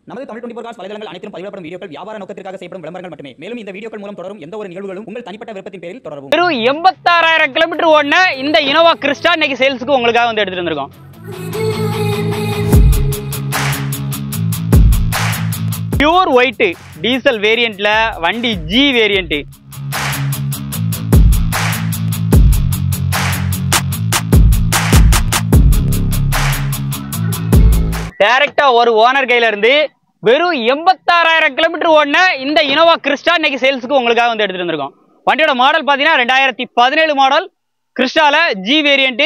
நமது தமிழ் 24 காஸ் வலைதளங்கள் அனைத்தும் பதிவிடப்படும் வீடியோக்கள் வியாபார நோக்கத்திற்காக செய்யப்படும் விளம்பரங்கள் மட்டுமே. மேலும் இந்த வீடியோக்கள் மூலம் தொடரும் எந்த ஒரு நிகழ்வுகளும் உங்கள் தனிப்பட்ட விருப்பத்தின் பேரில் தொடரவும். வெறும் 86,000 கிலோமீட்டர் ஓடின இந்த இனோவா கிறிஸ்டா இன்னைக்கு சேல்ஸ்க்கு உங்களுக்காக வந்து எடுத்துட்டு வந்திருக்கோம். பியூர் ஒயிட் டீசல் வேரியன்ட்ல வண்டி ஜி வேரியன்ட். டைரக்டா ஒரு ஓனர் கையில இருந்து வெறும் 86,000 கிலோமீட்டர் ஓடின இந்த இனோவா கிறிஸ்டா இன்னைக்கு சேல்ஸ்க்கு உங்களுக்காக வந்து எடுத்துட்டு வந்திருக்கோம். வண்டியோட மாடல் பாத்தீங்கன்னா 2017 மாடல் கிறிஸ்டால ஜி வேரியன்ட்.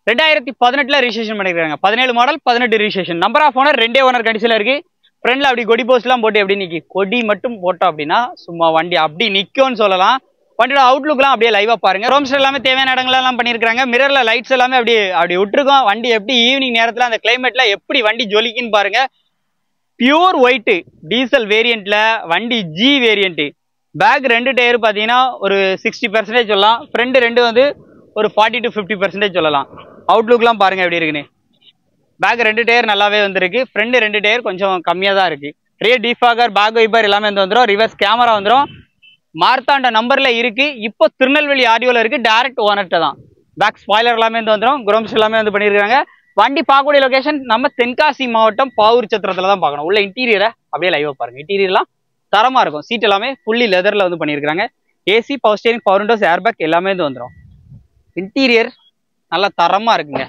2018 ரிஜிஸ்ட்ரேஷன் பண்ணிருக்காங்க. 17 model 18 registration. Number of owner 2 owner கண்டிஷன்ல இருக்கு. ஃப்ரண்ட்ல அப்படி கொடி போஸ்ட் எல்லாம் போட்டு எப்படி நிக்கி கொடி மட்டும் போட்டோம் அப்படின்னா சும்மா வண்டி அப்படி நிக்கும்னு சொல்லலாம். வண்டியோட அவுட்லுக்லாம் அப்படியே லைவா பாருங்க. ரோம்ஸ்டர் எல்லாமே தேவையான இடங்கள் எல்லாம் பண்ணிருக்காங்க. மிரர்ல லைட்ஸ் எல்லாமே அப்படி விட்டுருக்கோம். வண்டி எப்படி ஈவினிங் நேரத்துல அந்த கிளைமேட்ல எப்படி வண்டி ஜொலிக்குன்னு பாருங்க. பியூர் ஒயிட் டீசல் வேரியன்ட்ல வண்டி ஜி வேரியன்ட். பேக் 2 டயர் பாத்தீங்கன்னா ஒரு 60% சொல்லலாம். ஃப்ரண்ட் 2 வந்து ஒரு 40 to 50% சொல்லலாம். அவுட்லுக்லாம் பாருங்க எப்படி இருக்குன்னு. பேக் 2 டயர் நல்லாவே வந்திருக்கு. ஃப்ரண்ட் 2 டயர் கொஞ்சம் கம்மியா தான் இருக்கு. ரியர் டிஃபாகர் பேக் வைப்பர் எல்லாமே வந்து வந்துடும். ரிவர்ஸ் கேமரா வந்துடும். மார்த்தாண்ட நம்பர்ல இருக்கு. இப்போ திருநெல்வேலி ஆடியோல இருக்கு. டைரக்ட் ஓனர்ட்ட தான். பேக் ஸ்பாய்லர் எல்லாமே வந்து வந்துடும். குரோம்ஸ் எல்லாமே வந்து பண்ணிருக்காங்க. வண்டி பார்க்கக்கூடிய லொகேஷன் நம்ம தென்காசி மாவட்டம் பாவூர் சத்திரத்துல தான் பார்க்கணும். உள்ள இன்டீரியரை அப்படியே லைவா பாருங்க. இன்டீரியர்லாம் தரமா இருக்கும். சீட் எல்லாமே ஃபுல்லி லெதர்ல வந்து பண்ணிருக்காங்க. AC, power steering, power Windows, airbag எல்லாமே வந்து வந்துடும். இன்டீரியர் நல்லா தரமா இருக்குங்க.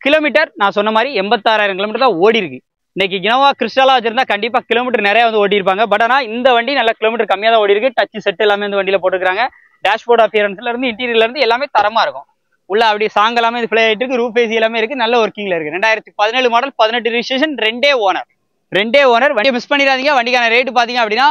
கிலோமீட்டர் நான் சொன்ன மாதிரி 86,000 கிலோமீட்டர் தான் ஓடி இருக்கு. இன்னைக்கு இனோவா கிறிஸ்டாலா வச்சிருந்தா கண்டிப்பா கிலோமீட்டர் நிறைய வந்து ஓடி இருப்பாங்க. பட் ஆனா இந்த வண்டி நல்ல கிலோமீட்டர் கம்மியா தான் ஓடி இருக்கு. டச் செட் எல்லாமே இந்த வண்டியில போட்டுருக்காங்க. டேஷ்போர்ட் அப்பியரன்ஸ்ல இருந்து இன்டீரியர்ல இருந்து எல்லாமே தரமா இருக்கும். உள்ள அப்படி சாங் எல்லாமே இது பிளே ஆயிட்டு இருக்கு. ரூப் ஏசி எல்லாமே இருக்கு. நல்ல ஒர்க்கிங்ல இருக்கு. 2017 மாடல் 18 ரிஜிஸ்ட்ரேஷன். 2 ஓனர். வண்டியை மிஸ் பண்ணிடாதீங்க. வண்டிக்கான ரேட் பாத்தீங்க அப்படின்னா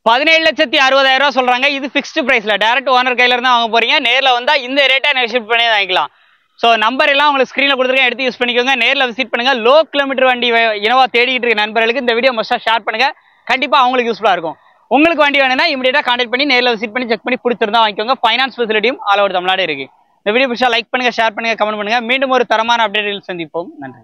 17,60,000 சொல்றாங்க. இது பிக்ஸ்டு பிரைஸ்ல டைரக்ட் ஓனர் கையில இருந்தா வாங்க போறீங்க. நேர்ல வந்தா இந்த ரேட்டை நெகோஷியேட் பண்ணி வாங்கிக்கலாம். ஸோ நம்பர் எல்லாம் உங்களுக்கு ஸ்க்ரீனில் கொடுத்துருக்கேன். எடுத்து யூஸ் பண்ணிக்கோங்க. நேரில் விசிட் பண்ணுங்க. லோ கிலோமீட்டர் வண்டி இனோவா தேடிட்டு இருக்க நண்பர்களுக்கு இந்த வீடியோ மஸ்ட்டாக ஷேர் பண்ணுங்க. கண்டிப்பாக அவங்களுக்கு யூஸ்ஃபுல்லாக இருக்கும். உங்களுக்கு வண்டி வேணும்னா இமீடியட்டாக கான்டாக்ட் பண்ணி நேரில் விசிட் பண்ணி செக் பண்ணி பிடிச்சிருந்தா வாங்கிக்கோங்க. ஃபைனான்ஸ் ஃபெசிலிட்டியும் ஆல் ஓவர் தமிழ்நாடு இருக்கு. இந்த வீடியோ பிடிச்சா லைக் பண்ணுங்க, ஷேர் பண்ணுங்க, கமெண்ட் பண்ணுங்க. மீண்டும் ஒரு தரமான அப்டேட்டில் சந்திப்போம். நன்றி.